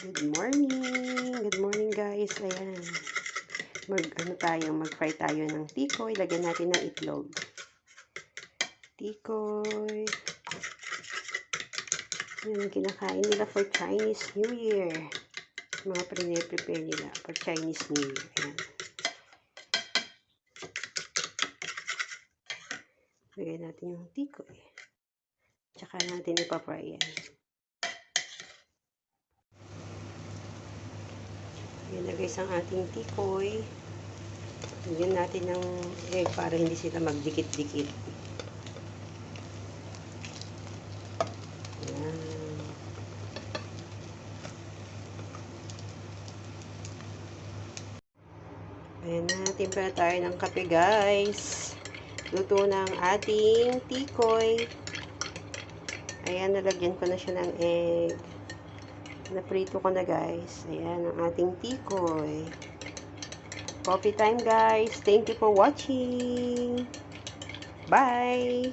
Good morning! Good morning guys! Ayan. Mag-fry tayo ng tikoy. Lagyan natin ng itlog. Tikoy. Yan ang kinakain nila for Chinese New Year. Mga prepare nila for Chinese New Year. Ayan. Lagyan natin yung tikoy. Tsaka natin ipafry yan. Ayan na guys ang ating tikoy. Lagyan natin ng egg para hindi sila magdikit-dikit. Ayan. Ayan na, timpla tayo ng kape guys. Luto na ang ating tikoy. Ayan, nalagyan ko na siya ng egg. Naprito ko na guys. Ayan ang ating tikoy. Coffee time guys. Thank you for watching. Bye!